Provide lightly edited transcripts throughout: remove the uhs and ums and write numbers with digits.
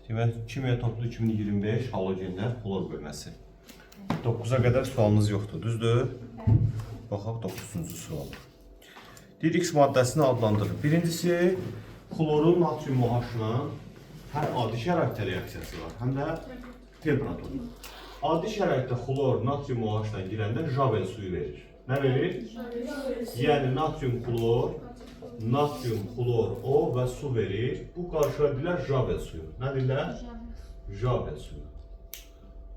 Demək, kimya toplu 2025 halogenlər xlor bölməsi. 9-a qədər sualınız yoxdur, düzdür? Baxaq 9-cu sual. Deyir, X maddəsini adlandırır. Birincisi, xlorun natrium OH-la həm adi şəraitdə reaksiyası var, həm də temperatur. Adi şəraitdə xlor natrium OH-la girəndə Javel suyu verir. Nə verir? Yəni natrium xlor O və su verir. Bu qarşıya deyirlər Javel suyu. Nə deyirlər? Javel suyu.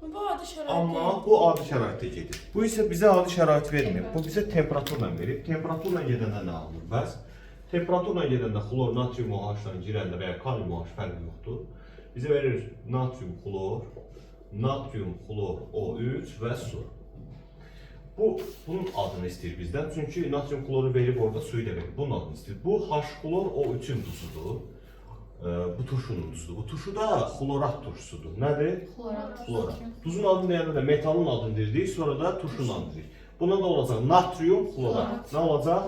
Bu adi şəraitdə. Amma bu adi şəraitdə gedir. Bu isə bizə adi şərait vermir. Bu bizə temperaturla verir. Temperaturla gedəndə nə alınır? Bəs temperaturla gedəndə xlor natrium OH-la girəndə və ya kalium OH fərqi yoxdur. Bizə verir natrium xlor O3 və su. Bunun adını istəyir bizdən. Çünki natrium xloru verib orada suyu da verir. Bunun adını istəyir. Bu H-xlor O3-ün duzudur. Bu turşunun duzudur. Bu turşu da xlorat turşusudur. Nədir? Xlorat. Duzun adını deyəndə də metalın adını deyirik, sonra da turşunun adını deyirik. Buna da olacaq natrium xlorat. Nə olacaq?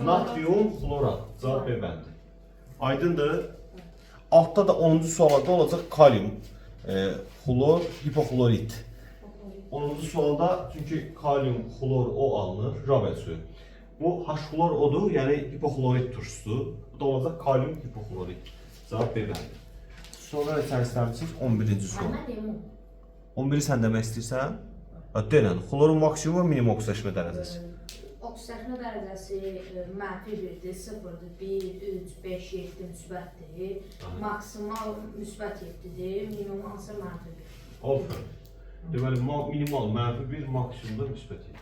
Natrium xlorat. Cavab B bəndi. Aydındır. Altda da 10-cu sualda olacaq kalium xlor hipoxlorit. 10-cu sualda çünki kalium xlor O alınır, Javel suyu. Bu H-xlor O'dur, yəni hipoxlorit turşusudur. Bu da olacaq kalium hipoxlorit. Cavab B bəndi. Sonra sən istəmişsiniz 11-ci sual. 11-i sən demək istəyirsən? Denən, xlorun maksimum və minimum oksidaşma dərəcəsi. Oksidaşma dərəcəsi -1-dir, 0-dır, 1, 3, 5, 7 müsbətdir. Maksimal müsbət 7-dir, minimum hansı -1. Aferin. Deməli, minimal -1, maksimumda müsbət 7.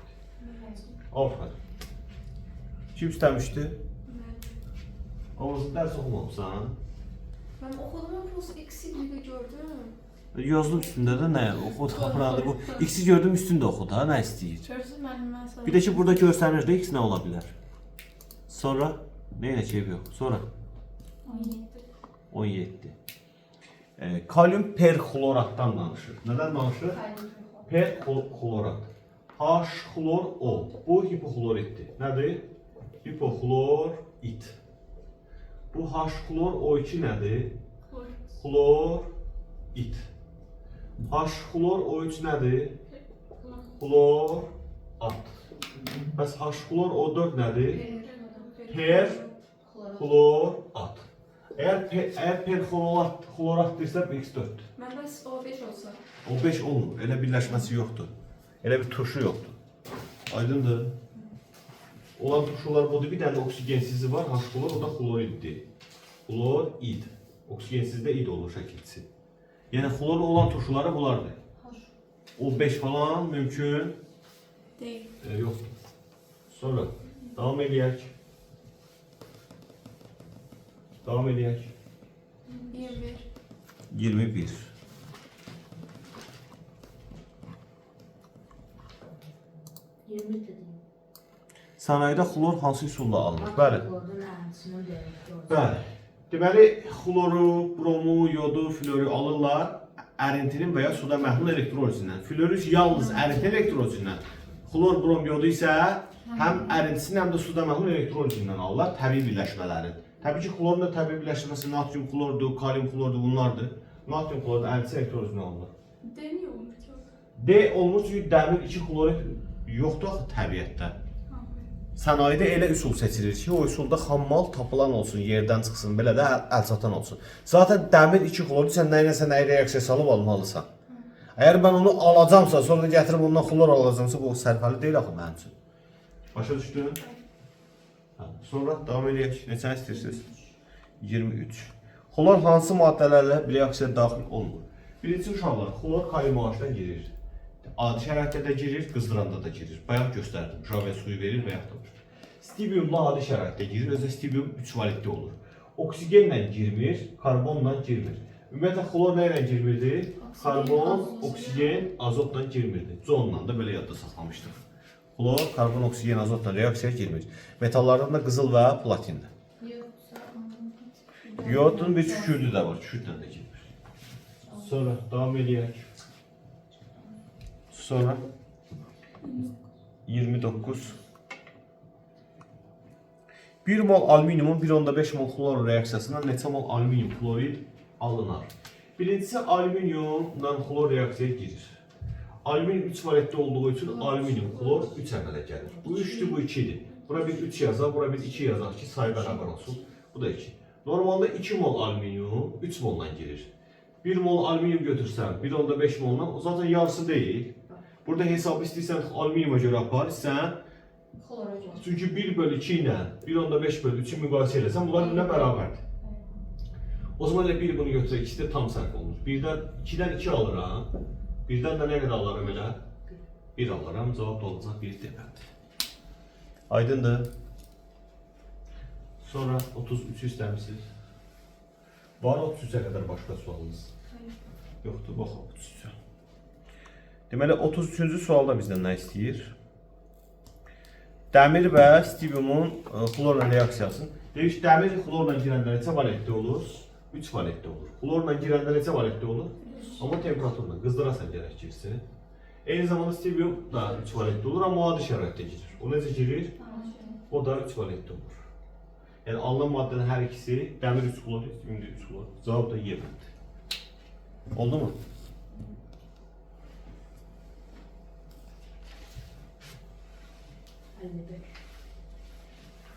Aferin. Kim istəmişdi? Amma dərs oxumamısan. Mən oxudum, bu X-i gördüm. Yazılıb üstündə də nə? Oxud, xapırandı bu. X-i gördüm üstündə oxud ha, nə istəyir? Görsün müəllimə sonra. Bir də ki, burada görsənir də X nə ola bilər? Sonra, neyinə keyif yox? Sonra? 17. Kalium perxloratdan danışır. Nədən danışır? Perxlorat. H-xlor O. Bu hipoxloritdir. Nədir? Hipoxlorit. Bu H-xlor O2 nədir? Xlorit. H-xlor O3 nədir? Xlorat. Bəs H-xlor O4 nədir? Perxlorat. Əgər perxlorat deyirsə, X4-dür. Mən bəs O5 olsa. O 5 olmur. Elə birləşməsi yoxdur. Elə bir turşu yoxdur. Aydındır. Olan turşular budur. Bir dənə oksigensizi var. H-xlor, o da xloriddir. Xlorid. Oksigensizdə id olur şəkilçisi. Yəni xlor olan turşuları bunlardır. O 5 falan mümkün Deyil. yoxdur. Sonra davam edək. 21. Sənayedə xlor hansı üsulla alınır? Bəli. Bəli. Deməli, xloru, bromu, yodu, fluoru alırlar ərintinin və ya suda məhlul elektrolizindən. Fluorus yalnız ərinti elektrolizindən. Xlor, brom, yodu isə həm ərintisini, həm də suda məhlul elektrolizindən alırlar təbii birləşmələrin. Təbii ki, xlorun da təbii birləşməsi natrium xlordur, kalium xlordur, bunlardır. Natrium xlordur, ərintisi elektrolizindən alınır. D niyə olmur ki? D olmur çünki dəmir 2 xlorid yoxdur axı təbiətdə. Sənayedə elə üsul seçilir ki, o üsulda xammal tapılan olsun, yerdən çıxsın, belə də əlçatan olsun. Zaten dəmir 2 xlordur, sən nəyinəsə nəyi reaksiya salıb almalısan. Əgər mən onu alacamsa, sonra gətirib ondan xlor alacamsa, bu sərfəli deyil axı mənim üçün. Başa düşdün? Sonra davam edək. Neçəni istəyirsiniz? 23. Xlor hansı maddələrlə reaksiyaya daxil olmur? Birinci uşaqlar, xlor kalium OH-dan girir. Adi şəraitdə də girir, qızdıranda da girir. Bayaq göstərdim, Javel suyu verir və yaxud da. Stibiumla adi şəraitdə girir, özü stibium 3 validdə olur. Oksigenlə girmir, karbonla girmir. Ümumiyyətlə, xlor nə ilə girmirdi? Karbon, oksigen, azotla girmirdi. Zonla da belə yadda saxlamışdıq. Xlor, karbon, oksigen, azotla reaksiyaya girmir. Metallardan da qızıl və platindir. Yodun bir kükürdü də var, kükürdlə də girmir. Sonra davam edək. Sonra 29. 1 mol alüminiumun 1,5 mol xlor reaksiyasından neçə mol alüminium klorid alınır? Birincisi alüminiumla xlor reaksiyaya girir. Alüminium 3 valentli olduğu üçün alüminium, xlor 3 əmələ gəlir. Bu 3'dür, bu 2'dir. Bura bir 3 yazaq, bura bir 2 yazaq ki, sayı bərabər olsun. Bu da 2. Normalde 2 mol alüminium 3 molla girir. 1 mol alüminium götürsən, 1.5 molla, zaten yarısı değil. Burada hesabı istəyirsən alüminiuma görə apar, sən Xlora görə. çünki 1 bölü 2 ilə 1.5 bölü 3'ü müqayisə eləsən, bunlar birbirine bərabərdir. O zaman elə 1 bunu götürək, ikisi də tam sərf olunur. 2'dən 2 alıram, 1'dən də nə qədər alarım elə? 1 alıram, cavab da olacaq 1 deməlidir. Aydındır. Sonra 33'ü istəmişsiniz. Var 33'e kadar başka sualınız? Yoxdur, bax 33'e. Deməli 33-cü sualda bizdən nə istəyir? Dəmir və stiviumun xlorla reaksiyasını. Deyir ki, dəmir xlorla girəndə neçə valentli olur? 3 valentli olur. Xlorla girəndə neçə valentli olur? Amma temperaturla qızdırasan gərək girsin. Eyni zamanda stivium da 3 valentli olur, amma adi şəraitdə girir. O necə girir? O da 3 valentli olur. Yəni alınan maddənin hər ikisi dəmir 3 xlor, stivium 3 xlor. Cavab da Y-dir. Oldu mu?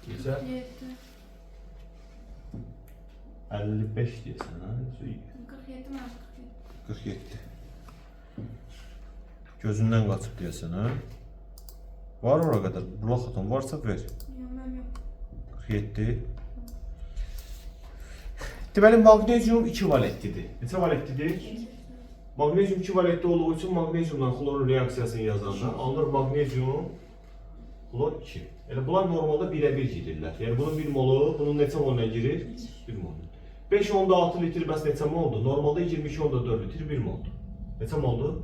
Güzel. 55 deyəsən, ha? 47 mi? 47. Gözündən qaçıb deyəsən, ha? Var ora qədər. Bulaq atom varsa ver. Yox, mən yox. 47. Deməli, magnezium 2 valentlidir. Neçə valentlidir? Magnezium 2 valentli olduğu üçün magneziumla xlorun reaksiyasını yazanda alınır magnezium xlor 2. Yəni bunlar normalda 1'ə 1 girirlər. Yəni bunun 1 molu, bunun neçə moluna girir? 1 moluna. 5.6 litr bəs neçə moldur? Normalda 22.4 litr 1 moldur. Neçə moldur?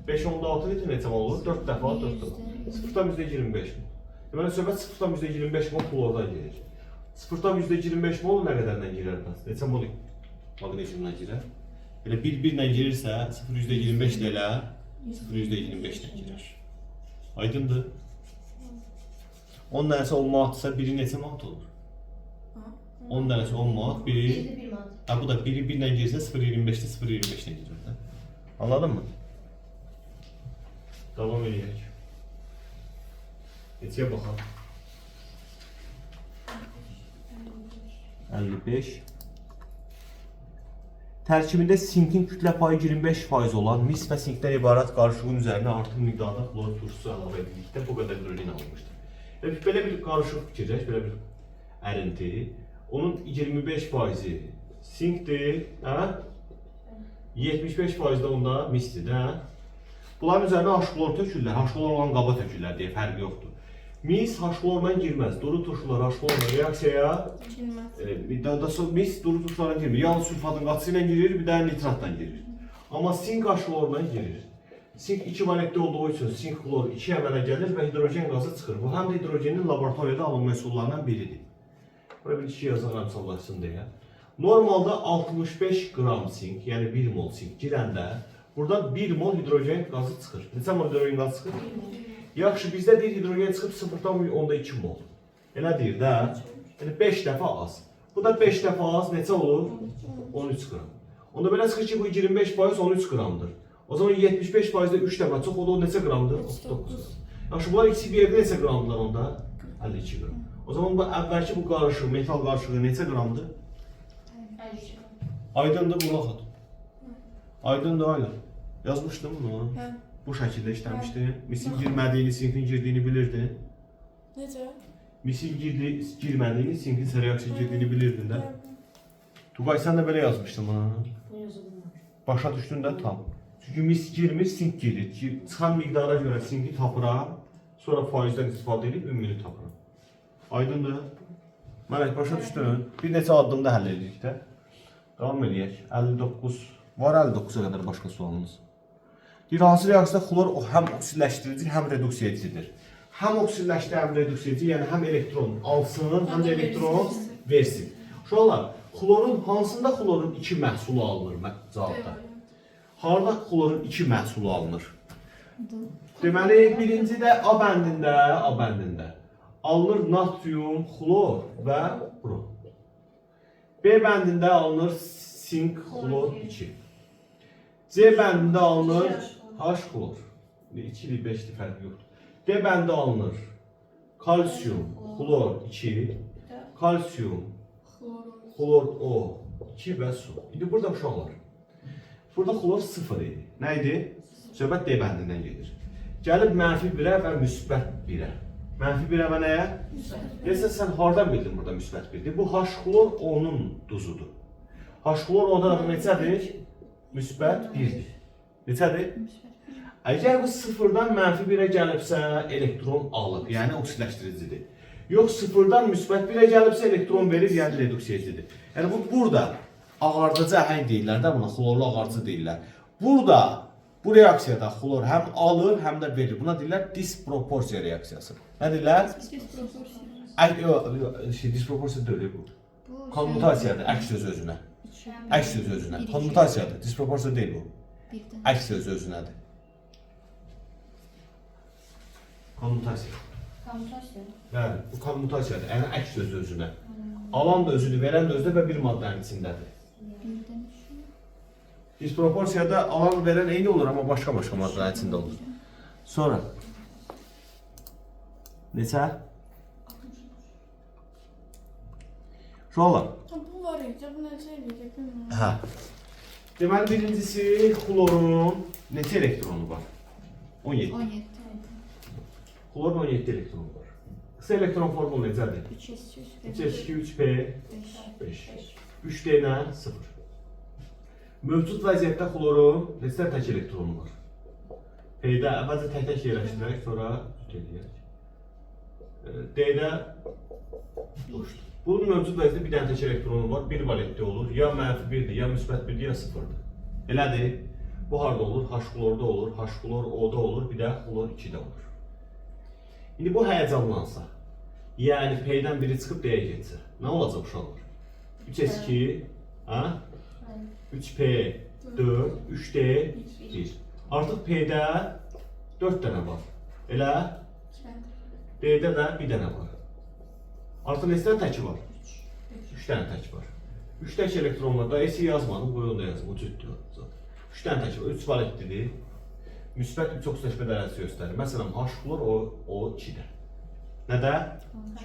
5.6 litr neçə mol olur? 4 dəfə 4 dəfə. 0.25 mol. Deməli söhbət 0.25 mol xlordan gedir. 0.25 mol nə qədərlə girər bəs? Neçə mol magneziumdan girər? Elə 1 ilə girirsə 0.25 ilə elə 0.25 ilə girer. Aydındır? 10 dənəsi 10 manatdırsa, biri neçə manat olur? 10 dənəsi 10 manat, biri... Bir manat. Ha, bu da biri 1 ilə girsə 0.25'də 0.25 ilə girir də. Anladın mı? Davam edək. Neçəyə baxaq? 55. Tərkibində sinkin kütlə payı 25% olan mis və sinkdən ibarət qarışığın üzərinə artıq miqdarda xlor turşusu əlavə edildikdə bu qədər hidrogen alınmışdır. Belə bir qarışıq fikirləş, belə bir ərinti. Onun 25%-i sinkdir, hə? 75% də onda misdir, hə? Bunların üzərinə H-xlor tökürlər, H-xlor olan qaba tökürlər deyə fərqi yoxdur. Mis H-xlorla girməz, duru turşular H-xlorla reaksiyaya Girməz. mis duru turşularla girmir. Yalnız sülfatın qatısı ilə girir, bir də nitratla girir. Amma sink H-xlorla girir. Sink 2 valentli olduğu üçün sink xlor 2 əmələ gəlir və hidrogen qazı çıxır. Bu həm də hidrogenin laboratoriyada alınma üsullarından biridir. Bura bir 2 yazaq əmsallaşsın deyə. Normalda 65 qram sink, yəni 1 mol sink girəndə buradan 1 mol hidrogen qazı çıxır. Neçə mol hidrogen qazı çıxır? Yaxşı, bizdə deyir hidrogen çıxıb 0.2 mol. Elə deyir də. Yəni 5 dəfə az. Bu da 5 dəfə az neçə olur? 13 qram. Onda belə çıxır ki, bu 25% 13 qramdır. O zaman 75%-də 3 dəfə çox, o da neçə qramdır? 39 qram. Yaxşı, bunlar ikisi bir yerdə neçə qramdırlar onda? 52 qram. O zaman bu əvvəlki bu qarışıq, metal qarışığı neçə qramdır? 52. Aydındır bulaq atom. Aydındır aynen. Yazmışdım bunu. Hə. Bu şəkildə işləmişdim. Misil girmədiyini, sinkin girdiyini bilirdin. Necə? Misil girmədiyini, sinkin reaksiya girdiyini bilirdin də. Tugay sən də belə yazmışdın bunu. Bu yazılmır. Başa düşdün də tam. Çünki mis girmir, sink girir. Çıxan miqdara görə sinki tapıram, sonra faizdən istifadə edib ümumi tapıram. Aydındır? Mələk, başa düşdün? Bir neçə addımda həll edirik də. Davam edək. 59. Var 59-a qədər başqa sualınız. Bir hansı reaksiyada xlor həm oksidləşdirici, həm reduksiya edicidir. Həm oksidləşdirici, həm reduksiya edici, yəni həm elektron alsın, həm də elektron versin. Uşaqlar, xlorun hansında xlorun 2 məhsulu alınır cavabda? Harda xlorun 2 məhsulu alınır? Deməli, birincidə A bəndində alınır natrium, xlor və brom. B bəndində alınır sink xlor 2. C bəndində alınır H xlor. 2 ilə 5 fərqi yoxdur. D bəndi alınır kalsiyum xlor 2, kalsiyum xlor O2 və su. İndi burada uşaqlar. Burada xlor 0 idi. Nə idi? Söhbət D bəndindən gedir. Gəlib mənfi 1-ə və müsbət 1-ə. Mənfi 1-ə və nəyə? Deyəsən, sən hardan bildin burada müsbət 1-dir? Bu H xlor O-nun duzudur. H xlor O-da neçədir? Müsbət 1-dir. Neçədir? Əgər bu 0-dan mənfi 1-ə gəlibsə, elektron alıb, yəni oksidləşdiricidir. Yox, 0-dan müsbət 1-ə gəlibsə, elektron verir, yəni reduksiyecidir. Yəni bu burada ağardıcı əhəng deyirlər də buna, xlorlu ağardıcı deyirlər. Burada bu reaksiyada xlor həm alır, həm də verir. Buna deyirlər disproporsiya reaksiyası. Nə deyirlər? Disproporsiya deyil bu. Kommutasiyadır, əks söz özünə. Əks söz özünə. Kommutasiyadır, disproporsiya deyil bu. Əks söz özünədir. Kommutasiya. Bəli, bu kommutasiyadır, yəni əks söz özünə. Alan da özüdür, verən də özüdür və bir maddənin içindədir. Disproporsiyada alan verən eyni olur, amma başqa-başqa maddənin içində olur. Sonra. Neçə? Uşaqlar. Bu var idi, bu necə eləyəcək bilmirəm. Hə. Deməli, birincisi xlorun neçə elektronu var? 17. 17. Xlorun 17 elektronu var. Qısa elektron formulu necədir? 3s2, 3p, 5. 3d nə? 0. Mövcud vəziyyətdə xlorun neçə tək elektronu var? P-də əvvəlcə tək-tək yerləşdirək, sonra eləyək. D-də boşdur. Bunun mövcud vəziyyətdə bir dənə tək elektronu var, bir valentli olur. Ya mənfi 1-dir, ya müsbət 1-dir, ya 0-dır. Elədir. Bu harda olur? H xlorda olur, H xlor O-da olur, bir də xlor 2-də olur. İndi bu həyəcanlansa, yəni P-dən biri çıxıb D-yə getsə, nə olacaq uşaqlar? 3s2, 3p4, 3d 1. Artıq P-də 4 dənə var. Elə? D-də də bir dənə var. Artıq neçə dənə təki var? 3 dənə tək var. 3 tək elektron var. Da S yazmadım, bu yolda yazdım. O cüddür zaten. 3 dənə tək var. 3 valentlidir. Müsbət 3 oksidləşmə dərəcəsi göstərir. Məsələn, H xlor O2-də. Nədə?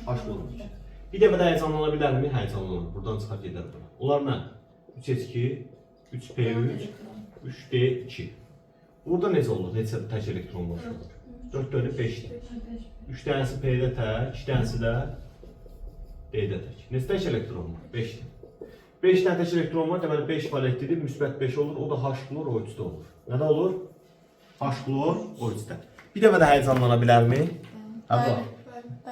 H xlor O2. Bir dəfə də həyəcanlana bilərmi? Həyəcanlanır. Buradan çıxar gedər bura. Onlar nə? 3s2, 3p3, 3d2. Burada necə olur? Neçə tək elektron var? 4 dönüb 5-dir. 3 dənəsi P-də tək, 2 dənəsi də D-də tək. Neçə tək elektron var? 5-dir. 5 dənə tək elektron var, deməli 5 valentlidir, müsbət 5 olur, o da H xlor O3-də olur. Nədə olur? H xlor O3-də. Bir dəfə də həyəcanlana bilərmi? Hə, var.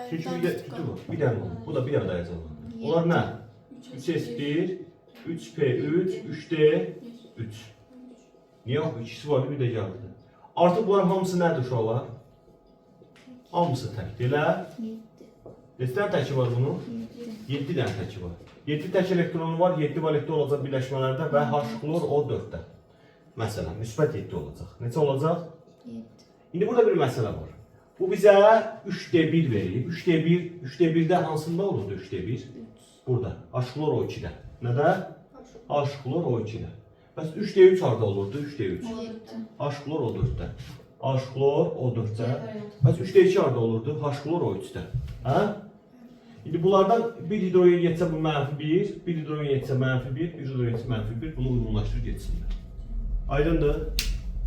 Çünki bir dənə olur. Bu da bir dəfə də həyəcanlanır. Onlar nə? 3s1, 3p3, 3d3. Niyə? İkisi var, bir də gəldi. Artıq bunların hamısı nədir uşaqlar? Hamısı təkdir, elə? 7. Neçə dənə təki var bunun? 7 dənə təki var. 7 tək elektronu var, 7 valentli olacaq birləşmələrdə və H xlor O4-də. Məsələn, müsbət 7 olacaq. Neçə olacaq? 7. İndi burada bir məsələ var. Bu bizə 3d1 verir. 3d1-də hansında olurdu 3d1? Burada. H xlor O2-də. Nədə? H xlor O2-də. Bəs 3d3 harda olurdu? 3d3. H xlor O4-də. H xlor O4-də. Bəs 3d2 harda olurdu? H xlor O3-də. Hə? İndi bunlardan bir hidrogen getsə bu mənfi 1, bir hidrogen getsə mənfi 1, bir hidrogen getsə mənfi 1, bunu uyğunlaşdırır getsinlər. Aydındır?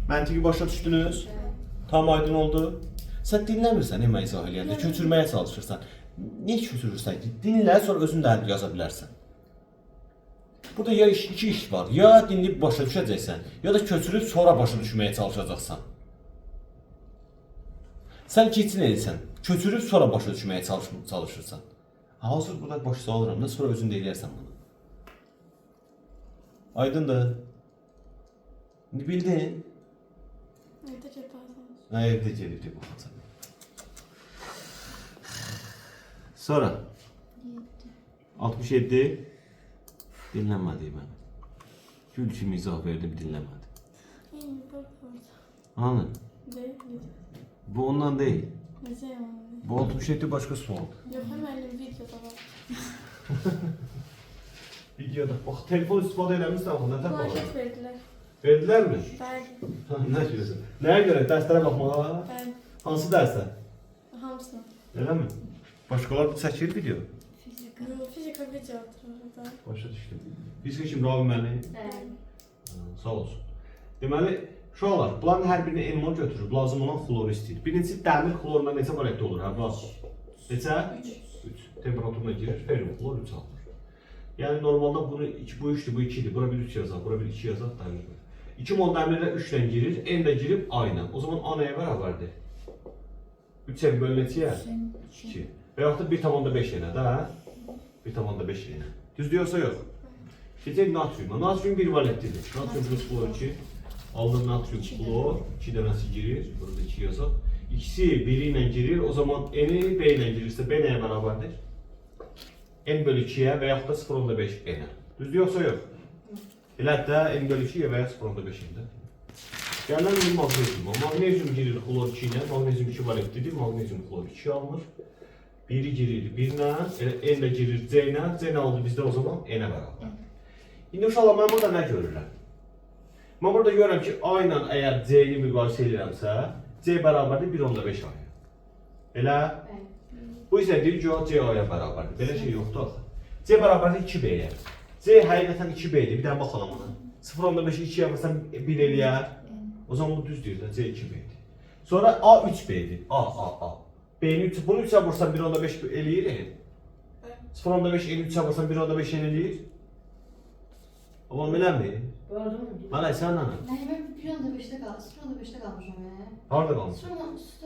Məntiqi başa düşdünüz? Tam aydın oldu. Sən dinləmirsən, mən izah eləyəndə, köçürməyə çalışırsan. Niyə köçürürsən ki? Dinlə, sonra özün də yaza bilərsən. Burada ya iki iş var, ya dinləyib başa düşəcəksən, ya da köçürüb sonra başa düşməyə çalışacaqsan. Sən keçin edirsən, köçürüb sonra başa düşməyə çalışırsan. Hazır burada boş salıram da, sonra özün də eləyərsən bunu. Aydındır. İndi bildin? Evdə gedəcəm. Nə evdə gedib baxacaq. Sonra 67 dinlənmədi mən. Gül kimi izah verdim, dinləmədi. Anı? Bu ondan deyil. Necə yəni? Bu 67 başqa sualdır. Yox, həmən videoda var. Videoda. Bax, telefon istifadə eləmirsən, nə tək olur? Plaket verdiler. Verdilər mi? Bəli. Nə diyorsun? Nəyə görə? Dərslərə baxmağa? Bəli. Hansı dərslər? Hamısına. Elə mi? Başqalar çəkir video. Fizika video atırdı. Başa düşdüm. Fizika kim? Ravi müəllim? Bəli. Sağ olsun. Deməli, uşaqlar, bunların hər birini elma götürüb, lazım olan xloru istəyir. Birincisi, dəmir xloruna neçə variantda olur? Hə, bax. Neçə? 3. Temperaturuna girir, ferin xlor 3 alır. Yəni, normalda bunu, bu 3'dür, bu 2'dir. Bura bir 3 yazaq, bura bir 2 yazaq, dəmir. 2 mol dəmirlə 3 ilə girir, N də girib A ilə. O zaman A nəyə bərabərdir? 3'ə bölü neçəyə? 2. Və yaxud da 1,5 ilə də, hə? 1,5 ilə. Düzdür yoxsa yox? Keçək natrium'a. Natrium bir valentlidir. Natrium plus klor 2. Aldım natrium klor. 2 dənəsi girir. Burada 2 yazaq. İkisi biri ilə girir. O zaman N'i B ilə girirsə B nəyə bərabərdir? N bölü 2'yə və yaxud da 0,5 N'ə. Düzdür yoxsa yox? Elə də N bölü 2'yə və ya 0,5 N'də. Gələn bir magnezium. Magnezium girir klor 2 ilə. Magnezium 2 valentlidir. Magnezium klor 2 alınır. Biri girir 1 ilə. N də girir C ilə. C nə oldu bizdə o zaman? N'ə bərabər. İndi uşaqlar, mən burada nə görürəm? Mən burada görürəm ki, A ilə əgər C-ni müqayisə edirəmsə, C bərabərdir 1,5 A-ya. Elə? Bu isə deyir ki, C A-ya bərabərdir. Belə şey yoxdur axı. C bərabərdir 2B-yə. C həqiqətən 2B-dir. Bir dənə baxalım ona. 0,5-i 2-yə vursan 1 eləyər. O zaman bu düz deyir də, C 2B-dir. Sonra A 3B-dir. A. B-ni 3, bunu 3-ə vursan 1,5 eləyir. 0,5 N 3-ə vursan 1,5 eləyir. Oğlum eləmi? Gördün mü? Malay sən nə? Ben 1,5'te kalmışım. 0,5'te kalmışım ya. Harada qalmışsın? Sonra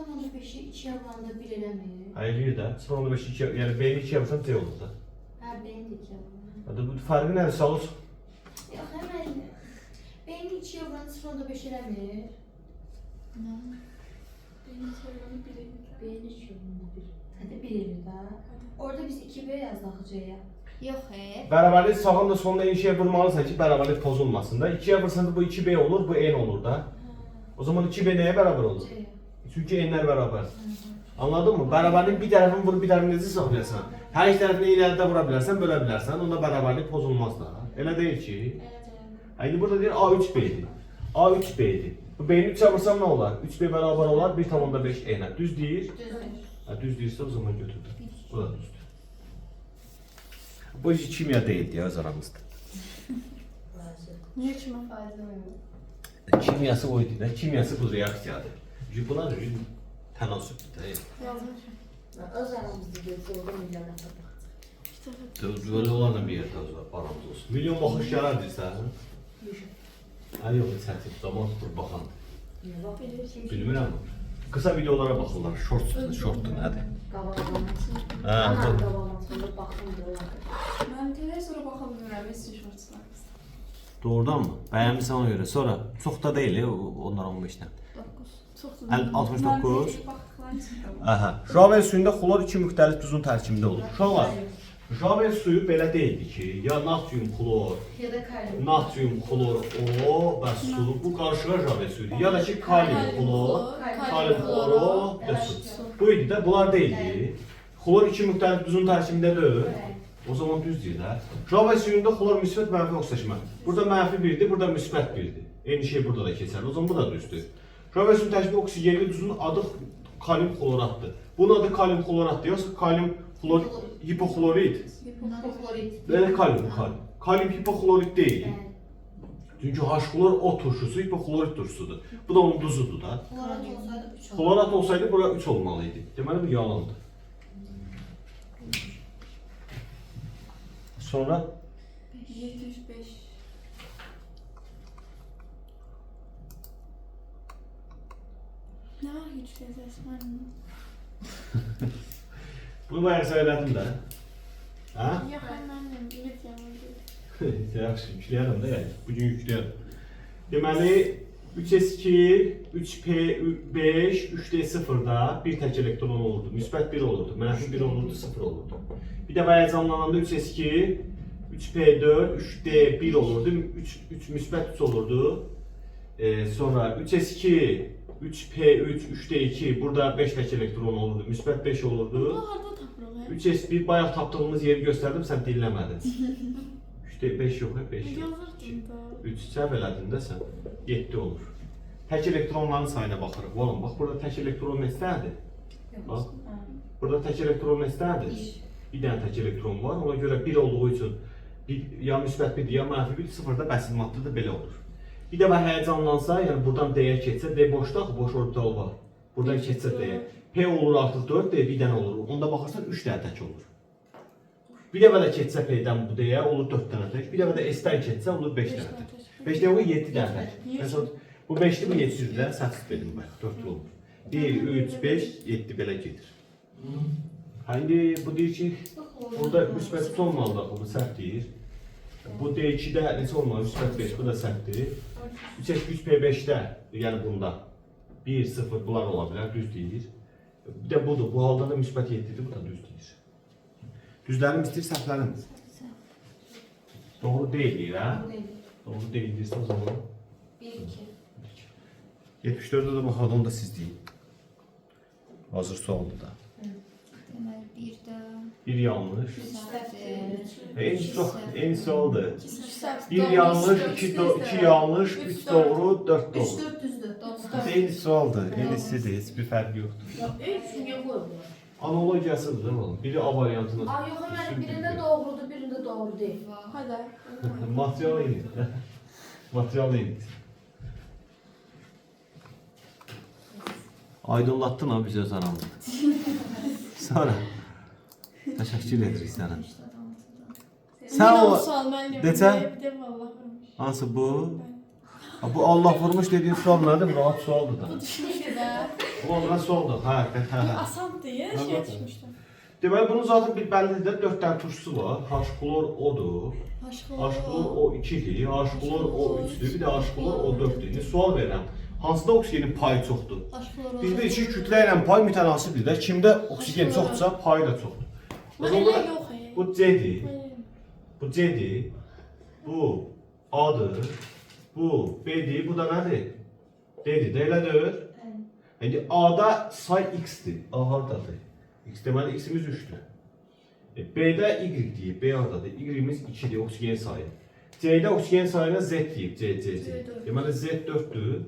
0,5'i 2'ye vuranda 1 eləmir. Hayır də. 0,5 2, yəni B-ni 2-yə vursan C olur da. Ha benim de 2'ye vuranda. Hadi bu fərqi nədir? Sağ olsun. Yok hemen. Benim 2'ye vuranda 0,5 eləmir. Benim söylememi bileyim. Benim 2'ye vuranda 1. Hadi 1 elir daha. Orada biz 2B yazdık C'ye. Yok he. Bərabərlik sağın da sonuna eyni şeyə vurmalısan ki, bərabərlik pozulmasın da. 2-yə vursan da bu 2B olur, bu N olur da. O zaman 2B nəyə bərabər olur? C'ye. Çünki N'lər bərabər. Anladın mı? Bərabərlik bir tərəfini vurub bir tərəfini necə saxlayasan? Hər iki tərəfini iləridə vura bilərsən, bölə bilərsən. Onda bərabərlik pozulmaz da. Elə deyil ki. İndi burada deyir A3B'dir. A3B'dir. Bu B-ni 3-ə vursam nə olar? 3B bərabər olar 1,5 N'ə. Düz deyir. Düzdür. Düz deyirsə o zaman götürdüm. Bu da düzdür. Bu iş kimya deyildi ya öz aramızda. Niye kime? Fazla Kimyası oydu da. Kimyası bu reaksiyadır. Bunlar tənasübdür də. Yazmışım. Öz aramızda deyilsə orada milyon nəfər baxacaq. Böyle olanla bir yerdə aramız olsun. Milyon baxış yarar deyirsən. Hə yox, çətin zaman tutur baxan. Niyə bax? Bilmirəm. Qısa videolara baxırlar. Shortdur nədir? Qabağlamasın. Hə, Ana bu- qabağlamasında baxım diyorlar. Ben televizora bakabilirim. Messi şortslarımız. Doğrudan mı? Bəyənmirsən ona görə. Sonra çox da deyil onlar 15-dən. 9. Çok da. 69. Baktıklarını çıkıyorum. Aha. Javel suyunda xlor iki müxtəlif duzun tərkibində olur. Uşaqlar, Javel suyu belə deyildi ki, ya natrium xlor, Ya da karyum. natrium xlor O və su bu qarışıqlar Javel suyudur. Ya da ki kalium xlor, kalium xlor O və su. Bu idi də, bunlar deyildi. Xlor iki müxtəlif duzun tərkibində deyil. O zaman düz deyir də. Javel suyunda xlor müsbət mənfi oksijləşmə. Burada mənfi 1-dir, burada müsbət 1-dir. Eyni şey burada da keçərli. O zaman bu da düzdür. Javel suyun tərkibində oksigenli duzun adı kalium xloratdır. Bunun adı kalium xloratdır. Yoxsa kalium hipoxlorid. Hipoklorit. Belə kalium. Kalium hipoxlorid deyil. Evet. Çünki H-xlor O turşusu, hipoxlorid turşusudur. Bu da onun duzudur da. Klorat olsaydı 3 olur. Xlorat olsaydı bura 3 olmalıydı. Deməli bu yalandır. Sonra 75. Ne var hiç resmen? bunu bayaq söylədim də. Hə? Yok annem evet yanımda. Yaxşı, yükləyərəm də yəni. Bugün yükləyərəm. Deməli 3s2, 3p5, 3d0-da bir tək elektron olurdu. Müsbət 1 olurdu, mənfi 1 olurdu, 0 olurdu. Bir də həyəcanlananda 3s2, 3p4, 3d1 olurdu, 3 müsbət 3 olurdu. Sonra 3s2, 3p3, 3d2, burada 5 tək elektron olurdu, müsbət 5 olurdu. Bu harda tapılır? 3s1 bayaq tapdığımız yeri göstərdim, sən dinləmədin. 5 yox, 5 yox. Yazırdın da. 3 çəp elədin də sən 7 olur. Tək elektronların sayına baxırıq. Oğlum bax burada tək elektron neçədir? Bax. Burada tək elektron neçədir? Bir dənə tək elektron var. Ona görə 1 olduğu üçün ya müsbət 1 ya mənfi 1 sıfırda bəsil maddədə belə olur. Bir də həyəcanlansa, yəni buradan D-yə keçsə, D boşda axı, boş orbital var. Buradan keçsə D-yə. P olur artıq 4, D bir dənə olur. Onda baxırsan 3 dənə tək olur. Bir dəfə də keçsə P-dən bu D-yə olur 4 dənə tək. Bir dəfə də S-dən keçsə olur 5 dənə tək. 5 dənə olur 7 dənə tək. Məsələn, bu 5-li, bu 700-dür də, səhv dedim bax, 4 olur. 1, 3, 5, 7 belə gedir. Hə, indi bu deyir ki, burada müsbət olmalı bu səhv deyir. Bu D2-də necə olmalı? Müsbət 5, bu da səhvdir. 3 P5-də, yəni bunda 1, 0 bunlar ola bilər, düz deyir. Bir də budur, bu halda da müsbət 7-dir, bu da düz deyir. Düzlərim istəyir, səhvlərim. Doğru deyil, hə? Doğru deyil deyirsə o zaman. 1, 2. 74'də də baxalım, onu da siz deyin. Hazır sualdır da. Deməli, bir də Bir yanlış. müsbət En sualdır. Bir yanlış, iki yanlış, 3 doğru, 4 doğru. 4 düzdür. En sualdır. Enisidir, hiçbir fərq yoxdur. Üçüncü qoyurlar. Analogiyasıdır değil mi oğlum? Biri A variantının. Ay yox, mənim birində doğrudur, birində doğru deyil. Hadi. Material eyni. Material eyni. Aydınlattın ha bizi öz aramda. Sonra. Təşəkkür edirik sənə. Sən o... Neçə? Bir de vallahi vurmuş. Hansı bu? Ha, bu Allah vurmuş dediğin sual nedir? Rahat sualdır da. Bu düşmüştü de. Bu ondan sualdır. Ha. Asan diye şey düşmüştü. Deməli bunun zaten bir bəllidir. 4 dənə turşusu var. H-klor odur. H-klor o 2'dir. H-klor o 3'dür. Bir də H-klor o 4'dür. İndi sual verirəm. Hansıda oksigenin payı çoxdur? Biz bilirik ki, kütlə ilə pay mütənasibdir də. Kimdə oksigen çoxdursa, payı da çoxdur. O zaman Öyle yok. bu C-dir. Bu C-dir. Bu A-dır. Bu B-dir. Bu da nədir? D-dir. D elədir. İndi A-da say X-dir. A hardadır? X deməli X-imiz 3'dür. B-də Y deyib. B hardadır? Y-imiz 2'dir. Oksigen sayı. C-də oksigen sayına Z deyib. C. Deməli Z 4'dür.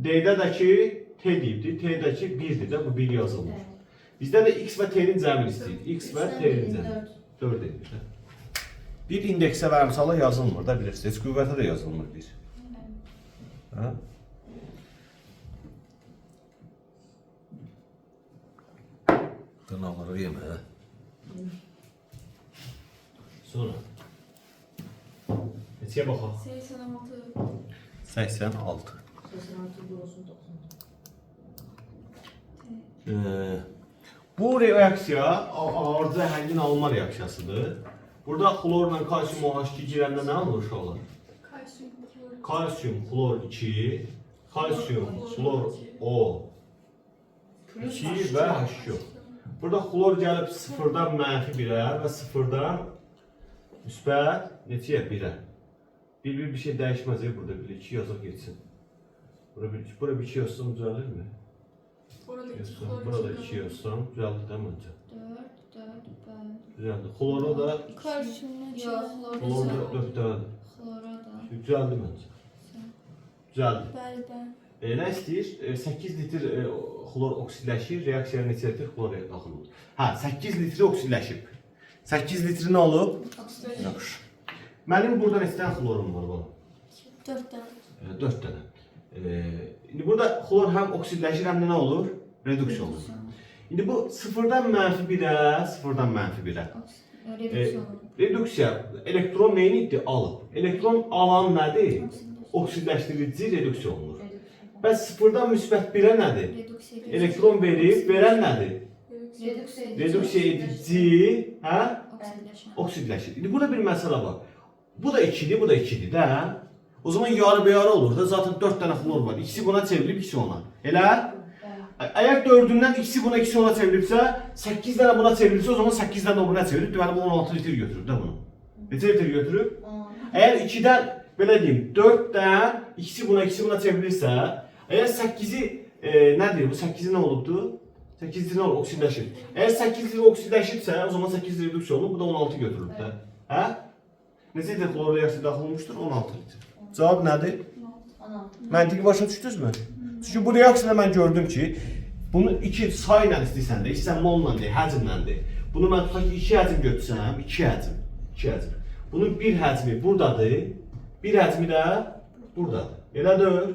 D-də də ki T deyibdir. T-də ki 1'dir də. Bu 1 yazılmış. Bizdə də X və T-nin cəmini istəyir. X və T-nin cəmini. 4 edir də. Bir indeksə və əmsala yazılmır da bilirsiniz. Heç qüvvətə də yazılmır bir. Hə? Dırnaqları yemə. Sonra. Neçəyə baxaq? 86. 86. 86 burası 90. Bu reaksiya arıcı həngin alma reaksiyasıdır. Burada xlorla kalsium OH2 girəndə nə olur uşaqlar? Kalsiyum klor. Kalsium xlor 2, kalsium xlor O 2 və H yox. Burada xlor gəlib 0-dan -1-ə və 0-dan müsbət neçəyə 1-ə. Bir şey dəyişməz burada, bir 2 yazaq geçsin. Bura bir 2 yazsam düzəlirmi? Burada 2 yazsam düzəldi də məncə. 4, 4, Düzəldi. Xlora da Kalsiyumla yox, xlor 4 dənədir. xlora da. Düzəldi məncə. Düzəldi. Bəli, bəli. Nə istəyir? 8 litr xlor oksidləşir, reaksiyaya neçə litr xlor daxil olur? Hə, 8 litri oksidləşib. 8 litri nə olub? Yaxşı. Mənim burada neçə dənə xlorum var bana? 4 tane. 4 dənə. İndi burada xlor həm oksidləşir, həm də nə olur? Reduksiya olur. İndi bu 0-dan -1-ə, 0-dan -1-ə. Reduksiya, elektron neyini iddi? Alıb. Elektron alan nədir? Oksidləşdirici reduksiya olunur. Bəs 0-dan -1-ə nədir? Elektron verib, verən nədir? Reduksiya edici, hə? Oksidləşir. İndi burada bir məsələ var. Bu da 2'dir, bu da 2'dir də. O zaman yarı-beyarı olur da. Zaten 4 dənə xlor var. İkisi buna çevrilib, ikisi ona. Elə? Əgər 4'ündən ikisi buna, ikisi ona çevrilibsə, 8 dənə buna çevrilibsə, o zaman 8 dənə buna çevrilib. Deməli bu 16 litr götürüb də bunu. Neçə litr götürüb? Əgər 2'dən, belə deyim, 4'dən ikisi buna çevrilirsə, əgər 8'i nədir? Bu 8'i nə olubdur? 8 litr nə olur? Oksidləşir. Əgər 8 litr oksidləşibsə, o zaman 8 litr reduksiya olur. Bu da 16 götürülür də. Hə? Neçə litr xlor reaksiya daxil olmuşdur? 16 litr. Cavab nədir? 16. Məntiqi başa düşdünüzmü? Çünki bu reaksiyada mən gördüm ki, bunu iki sayla istəyirsən də, istəyirsən molla de, həcmlə de. Bunu mən tutaq ki, 2 həcm götürsəm, 2 həcm. Bunun bir həcmi buradadır, bir həcmi də buradadır. Elədir?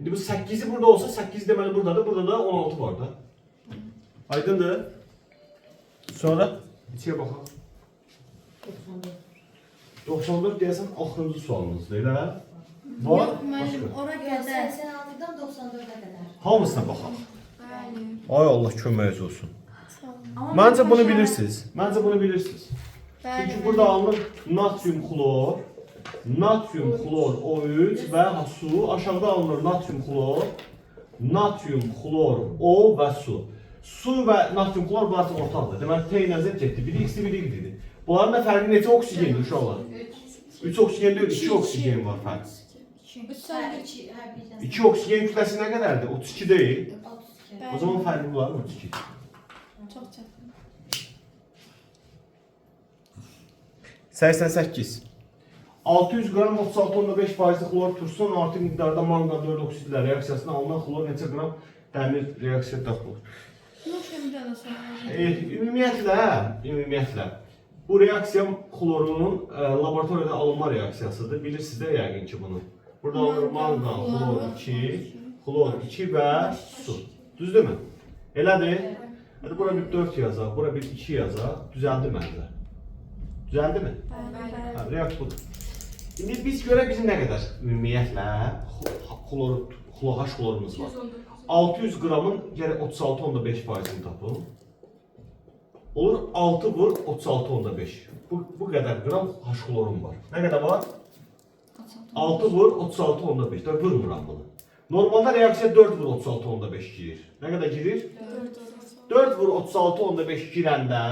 İndi bu 8'i burada olsa 8 deməli buradadır, burada da 16 var da. Aydındır? Sonra içəyə baxaq. 94 deyəsən axırıncı sualınızdır, elə? Var? Yox, müəllim, Başqa. ora Yox, qədər. 86-dan 94-ə qədər. Hamısına baxaq. Bəli. Ay Allah köməyiniz olsun. Sağ olun. Amma Məncə mən bunu başa- bilirsiniz. Məncə bunu bilirsiniz. Bəli. Çünki burada alınır natrium xlor, natrium xlor O3 və su. Aşağıda alınır natrium xlor O və su. Su və natrium xlor bunlar ortaqdır. Deməli T ilə Z getdi. Biri X-dir, biri Y-dir. Bunların da fərqi neçə oksigendir uşaqlar? 3 oksigen deyil, 2 oksigen var fərq. 3 Hə, saniyə. 2, hə, bir dənə. 2 oksigen kütləsi nə qədərdir? 32 deyil. 32. O zaman fərqi var 32. Çox çətin. 88. 600 qram 36.5% xlor tursun artıq miqdarda manqan 4 oksidlə reaksiyasına alınan xlor neçə qram dəmir reaksiyaya daxil olur? Yox, bir dənə sonra. Ümumiyyətlə bu reaksiya xlorun laboratoriyada alınma reaksiyasıdır. Bilirsiniz də yəqin ki bunu. Burada alınır manqan, xlor 2 və su. Düzdürmü? Elədir? Hadi bura bir 4 yazaq, bura bir 2 yazaq. Düzəldi məncə. Düzəldi mi? Bəli. Ha, reaksiya budur. İndi biz görə bizim nə qədər ümumiyyətlə H xlorumuz var. 600 qramın gərək 36.5%-ni tapın. Olur 6 vur 36.5. Bu qədər qram H xlorum var. Nə qədər var? 6 vur 36.5. 4 vurmuram bunu. Normalda reaksiya 4 vur 36.5 girir. Nə qədər girir? 4 vur 36.5 girəndə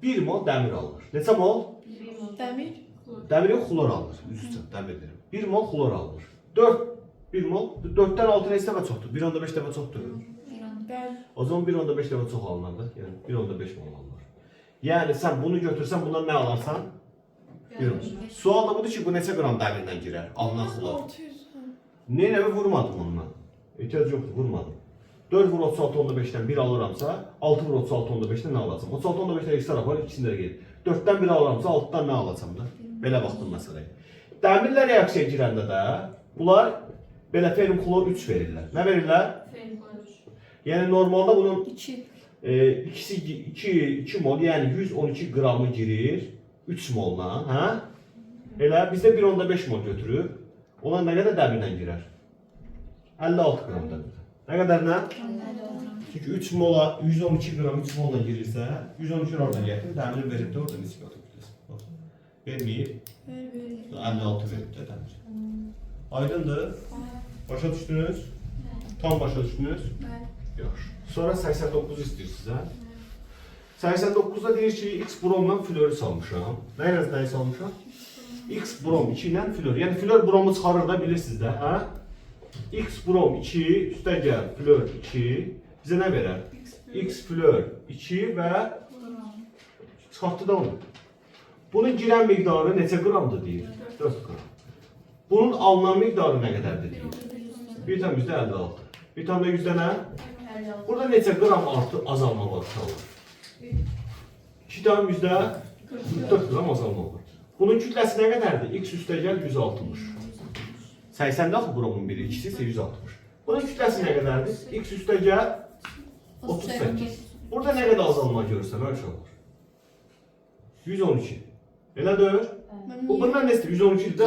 1 mol dəmir alınır. Neçə mol? Dəmir. Dəmir yox, xlor alınır. Üstü dəmir deyirəm. 1 mol xlor alınır. 1 mol 4-dən 6 neçə dəfə çoxdur? 1.5 dəfə çoxdur. Bəli. O zaman 1.5 dəfə çox alınır da. Yəni 1.5 mol alınır. Yəni sən bunu götürsən bundan nə alarsan? 1. Sual da budur ki, bu neçə qram dəmirlə girər? Alınan xlor. 600. Neynəmi vurmadım ondan. Ehtiyac yoxdur, vurmadım. 4 vur 36.5-dən 1 alıramsa, 6 vur 36.5-dən nə alacam? 36.5-dən x tərəf var, ikisində də gedir. 4-dən 1 alıramsa, 6-dan nə alacam da? Belə baxdım məsələyə. Dəmirlə reaksiyaya girəndə də bunlar belə ferrum xlor 3 verirlər. Nə verirlər? Yəni normalda bunun 2. ikisi 2 mol, yəni 112 qramı girir 3 molla, hə? Elə bizdə 1.5 mol götürüb, ona nə qədər dəmirlə girər? 56 qram dəmir. Nə qədərlə? Çünki 3 mola 112 qram 3 molla girirsə, 112 oradan gətir, dəmiri verib də orada nisbət etməlisən. Verməyib, 56 verib də dəmir. Aydındır? Başa düşdünüz? Tam başa düşdünüz? Bəli. Yaxşı. Sonra 89 istəyir sizə. 89-da deyir ki, X bromla florü salmışam. Nə ilə nəyi salmışam? X brom 2 ilə flor. Yəni flor bromu çıxarır da bilirsiniz də, hə? X brom 2 üstəgəl flor 2 bizə nə verər? X flor 2 və çıxartdı da onu. Bunun girən miqdarı neçə qramdır deyir? 4 qram. Bunun alınan miqdarı nə qədərdir deyir? 1 tam %56. 1 tam da yüzdə nə? Burada neçə qram artı azalma var uşaqlar? 2 tam %44 qram azalma var. Bunun kütləsi nə qədərdir? X üstəgəl 160. 80-də axı bromun biri, ikisi isə 160. Bunun kütləsi nə qədərdir? X üstəgəl 38. Burada nə qədər azalma görürsən, uşaqlar? 112. Elə deyil? Bu bundan nə istəyir? 112-də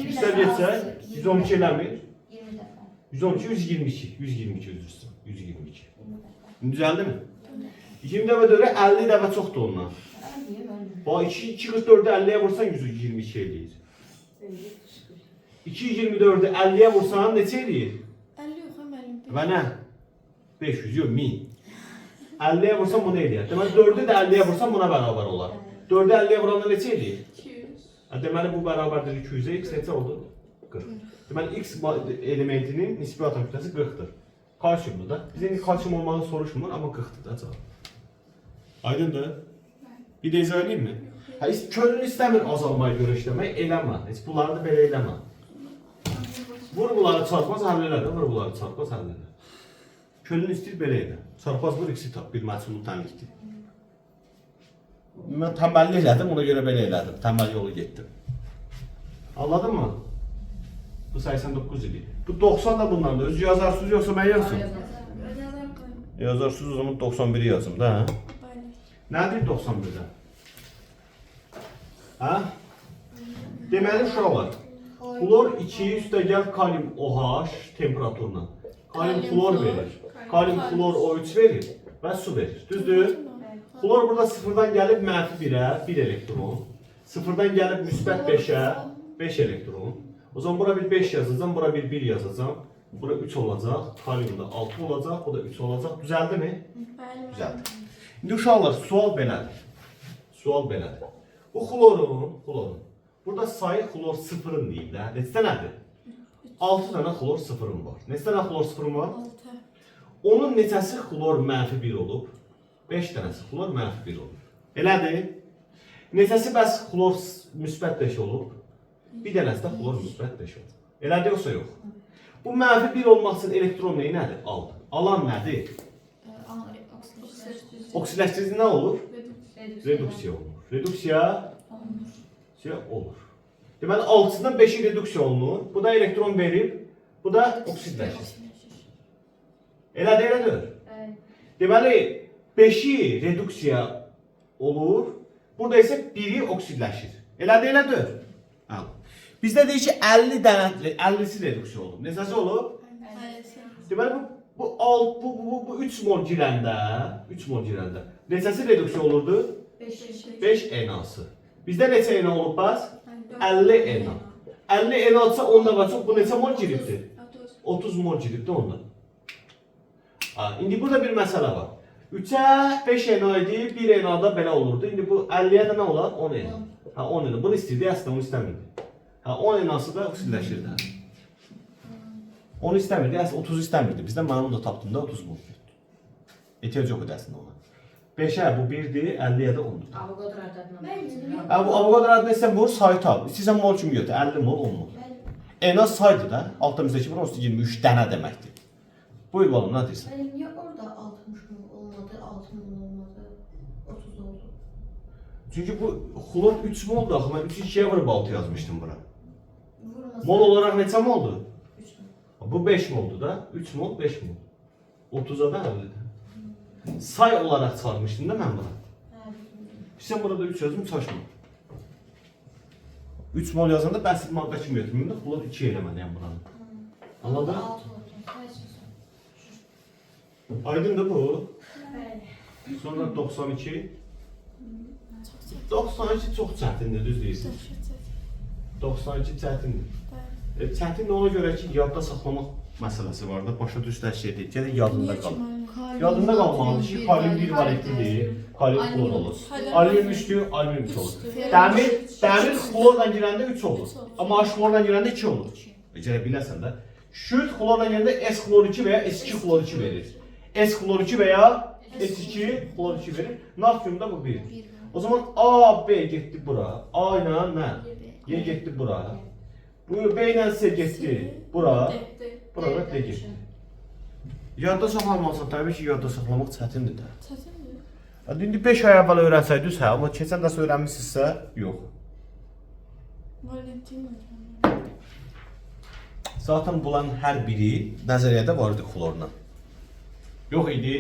üstəl geçsək, 112 eləmir. 20 dəfə. 112, 122. 122 üzrüsün. 122. Düzəldi mi? 20 dəfə dörə 50 dəfə çoxdur ondan. Bax 244-ü 50-yə vursan 122 eləyir. 224-ü 50-yə vursan neçə eləyir? 50 yox, müəllim. Və nə? 500 yox 1000. 50-yə vursan bunu eləyər. Deməli 4-ü də 50-yə vursan buna bərabər olar. 4-ü 50-yə vuranda neçə eləyir? 200. Deməli bu bərabərdir 200-ə, x neçə oldu? 40. Deməli x elementinin nisbi atom kütləsi 40-dır. Kalsiyumdur da. Biz indi kalsiyum olmağını soruşmur, amma 40-dır da cavab. Aydındır? Bir də izah edeyim mi? Ha, heç könlün istəmir azalmayı görə işləmək, eləmə. Heç bunları da belə eləmə. Vur bunları çarpmaz, həll elədir. Vur bunları çarpmaz, həll elədir. Könlün istəyir belə elə. Çarpmaz vur, x-i tap. Bilməçulluq tənlikdir. Mən təmbəllik elədim, ona görə belə elədim. Təmbəl yolu getdim. Anladın mı? Bu 89 idi. Bu 90 da bundan da. Özü yazarsınız yoxsa mən yazsın? Yazar koyun. Yazarsınız o zaman 91'i yazım da. Hə? Aynen. Nədir 91'də? Hə? Deməli uşaqlar. Klor 2 üstəgəl kalium OH temperaturuna. Kalium klor verir. Kalium klor O3 verir və su verir. Düzdür? Klor burada sıfırdan gəlib -1'ə 1 elektron. Sıfırdan gəlib müsbət 5'ə 5 elektron. O zaman bura bir 5 yazacağım, bura bir 1 yazacağım. Bura 3 olacaq, kaliumda 6 olacaq, bu da 3 olacaq. Düzəldi mi? Aynen. Düzəldi. İndi uşaqlar, sual belədir. Sual belədir. Bu klorun, burada sayı klor sıfırın deyim də. Neçə nədir? 6 dənə klor sıfırın var. Neçə dənə klor sıfırın var? 6. Onun neçəsi klor -1 olub? 5 dənəsi klor -1 olub. Elədir? Neçəsi bəs klor müsbət 5 olub? Bir dənəsi də klor müsbət 5 olub. Elədir yoxsa yox? Bu -1 olmaq üçün elektron nədir? Aldı. Alan nədir? Oksidaşdırıcı nə olur? Reduksiya olur. Reduksiya olur. Deməli 6-dan 5-i reduksiya olunur. Bu da elektron verib, bu da oksidləşir. Elədir. Deməli 5-i reduksiya olur, burada isə 1-i oksidləşir. Elədir. Hə. Bizdə deyir ki 50 dənə 50'si reduksiya olub. Neçəsi olub? Deməli bu 3 mol girəndə neçəsi reduksiya olurdu? 5 NaC. Bizdə neçə Na olub bəs? 50 Na. 50 Na-dsa ondan və çox bu neçə mol giribdir? 30 mol giribdir ondan. İndi burada bir məsələ var. 3'ə 5 Na idi, 1 Na-da belə olurdu. İndi bu 50'yə də nə olar? 10 Na. 10 Na. Bunu istəyirdi, əslində onu istəmirdi. 10 Na-sı da oksidləşirdi. Onu istəmirdi, əslində 30 istəmirdi. Bizdə mən onu da tapdım da 30 mol. Ehtiyac yox idi əslində ona. 5'ə bu 1'dir, 50'yə də 10'dur. Avogadro adını. Bu Avogadro adını isə vur, sayı tap. İstəyirsən mol kimi götür, 50 mol, 10 mol. Na saydı da, altda bizdəki bura 23 dənə deməkdir. Buyur balım, nə deyirsən? Niye orada 60 mol olmadı, 6 mol olmadı, 30 oldu? Çünki bu klor 3 moldur axı, mən 3'ü 2'yə vurub 6 yazmışdım bura. Vurmasın. Mol olaraq neçə moldur? 3 mol. Bu 5 moldur da, 3 mol, 5 mol. 30'a da 50'dir. Say olaraq çıxarmışdın da mən bura. Sən burada 3 yazım, çaşma. 3 mol yazanda bəsit maddə kimi götürməyim də, klor 2 eləməliyəm buranı. Anladın? 6 oldu. Aydındır bu. Sonra 92. 92 çox çətindir, düz deyirsən. 92 çətindir. Çətin ona görə ki, yadda saxlamaq məsələsi var da, başa düz təşkil edir. Gəlin yadında qal. Yadında qalmalıdır ki, kalium 1 valentlidir, kalium klor olur. Alüminyum 3'dür, alüminyum 3 olur. Dəmir klorla girəndə 3 olur. Amma H klorla girəndə 2 olur. Becərə biləsən də. Şüt klorla girəndə S klor 2 və ya S2 klor 2 verir. S klor 2 və ya S2 klor 2 verir. Natriumda bu 1. O zaman A, B getdi bura. A ilə nə? Y getdi bura. Bu B ilə C getdi bura. Bura da D getdi. Yadda saxlamalısan, təbii ki, yadda saxlamaq çətindir də. Çətindir? İndi 5 ay əvvəl öyrənsəydiniz, hə, amma keçən dərs öyrənmişsinizsə, yox. Valentin Zaten bunların hər biri nəzəriyyədə var idi klorla. Yox idi.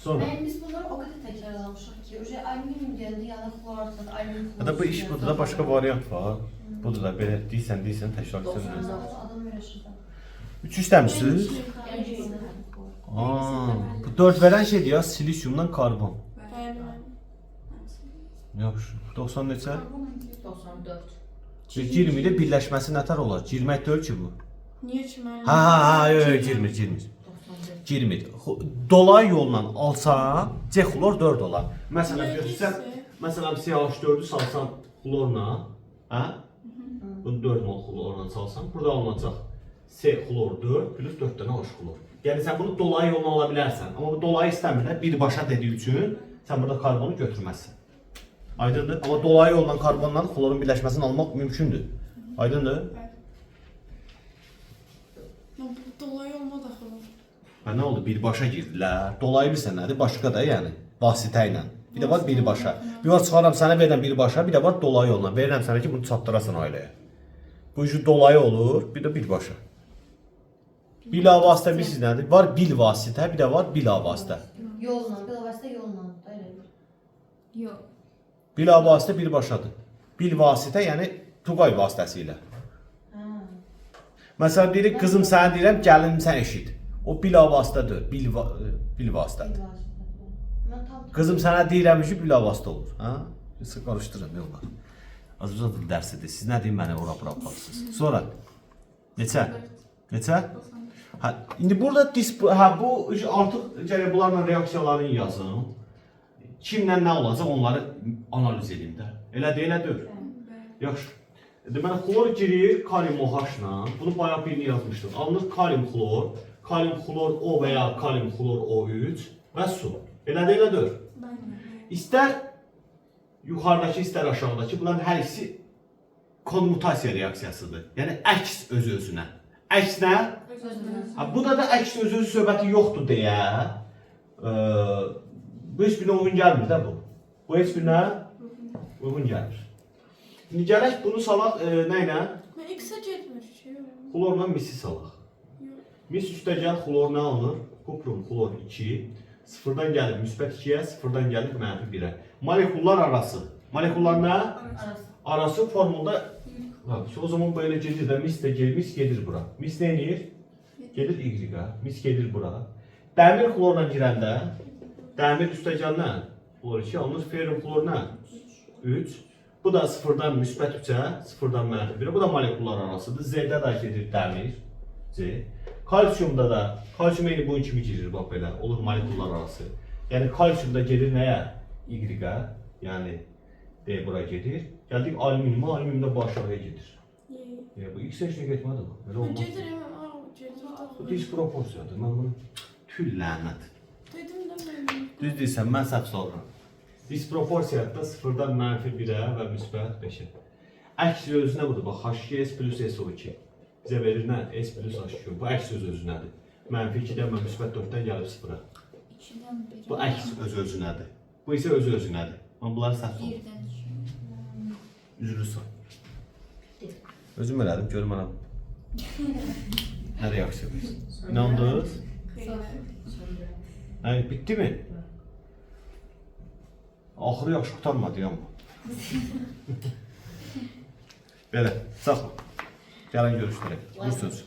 Sonra. Biz bunları o kadar tekrarlamışıq ki, önce alüminyum geldi, yani klor artık, alüminyum klor. Hatta bu iş burada da başqa variant var. Budur da belə deyirsən, təkrar etsən. Adam öyrəşirdi. 3 istəmisiniz? Bu 4 verən şeydir ya, silisyumdan karbon. Yaxşı. 90 neçə? 94. 20 ilə birləşməsi nətər olar? 20 deyil ki bu. Niye çimen? Yox, girmir. Girmir. Dolay yolla alsan, C klor 4 olar. Məsələn, götürsən, məsələn, CH4'ü salsan klorla, hə? Bu 4 mol klorla salsan, burada alınacaq C klor 4 plus 4 dənə H klor. Yəni sən bunu dolay yolla ala bilərsən, amma bu dolayı istəmirlər, birbaşa dediyi üçün sən burada karbonu götürməzsən. Aydındır. Amma dolayı yolla karbonla xlorun birləşməsini almaq mümkündür. Aydındır. Dolayı olmadı axı. Ha, nə oldu? Birbaşa girdilər. Dolayı bilirsən nədir? Başqa da yəni vasitə ilə. Bir də var birbaşa. Bir var çıxaram sənə verirəm birbaşa, bir də var dolayı yolla. Verirəm sənə ki, bunu çatdırasan ailəyə. Bu cür dolayı olur, bir də birbaşa. Bilavasitə bilirsiniz nədir? Var bil vasitə, bir də var bilavasitə. Yolla, bilavasitə yolla. Elə. Yox. Bilavasitə birbaşadır. Bil vasitə yəni Tugay vasitəsilə. Hə. Məsələn deyirik, qızım sənə deyirəm, gəlinim sən eşit. O bilavasitədir, bil vasitədir. Bilavasitə. Mən tam Qızım sənə deyirəm ki, bilavasitə olur. Hə? Siz qarışdırın, yoxlar. Azərbaycan dil dərsidir. Siz nə deyin mənə ora bura baxırsınız. Sonra neçə? Neçə? Hə, indi burada bu artıq gərək bunlarla reaksiyalarını yazın. Kimlə nə olacaq onları analiz edin də. Elədir. Yaxşı. Deməli xlor girir kalium OH-la. Bunu bayaq birini yazmışdım. Alınır kalium xlor, kalium xlor O və ya kalium xlor O3 və su. Elədir. İstər yuxarıdakı, istər aşağıdakı bunların hər ikisi konmutasiya reaksiyasıdır. Yəni əks öz-özünə. Əks nə? Ha, burada da əks öz-özü söhbəti yoxdur deyə bu heç birinə uyğun gəlmir də bu. Bu heç birinə uyğun gəlmir. İndi gələk bunu salaq nə ilə? Mən X-ə getmir ki. Xlorla misi salaq. Mis üstəgəl xlor nə alınır? Kuprum xlor 2. Sıfırdan gəlir müsbət 2-yə, sıfırdan gəlir mənfi 1-ə. Molekullar arası. Molekullar nə? Arası formulda o zaman böyle gedir də mis də gedir, mis gedir bura. Mis nə edir? Gedir Y-ə. Mis gedir bura. Dəmir xlorla girəndə dəmir üstəgəl nə? Xlor 2 alınır. Ferum xlor nə? 3. Bu da sıfırdan müsbət 3-ə, sıfırdan mənfi 1-ə. Bu da molekullar arasıdır. Z-də da gedir dəmir. Z. Kalsiyumda da, kalsiyum eyni bunun kimi girir, bax belə, olur molekullar arası. Yəni kalsiyumda gedir nəyə? Y-ə, yəni bura gedir. Gəldik alüminium'a, alüminiumda bu aşağıya gedir. Bu X heç nə getmədi bu, belə olmaz. Gedirəm, gedir. Bu disproporsiyadır, mən bunu tül lənət. Dedim də mən. Düz deyirsən, mən səhv saldım. Disproporsiyada sıfırdan mənfi 1-ə və müsbət 5-ə. Əks özünə budur, bax H2S plus SO2. Bizə verir nə? S plus H2. Bu əks öz-özünədir. Mənfi 2-dən və müsbət 4-dən gəlib 0-a. Bu əks öz-özünədir. Bu isə öz-özünədir. Mən bunları səhv saldım. Üzrlü sal. Özüm elədim, görüm mənəm. Nə reaksiya verirsin? İnandınız? Bitti mi? Axırı yaxşı qutarmadı amma. Belə, sağ ol. Gəlin görüşdürək. Bu söz.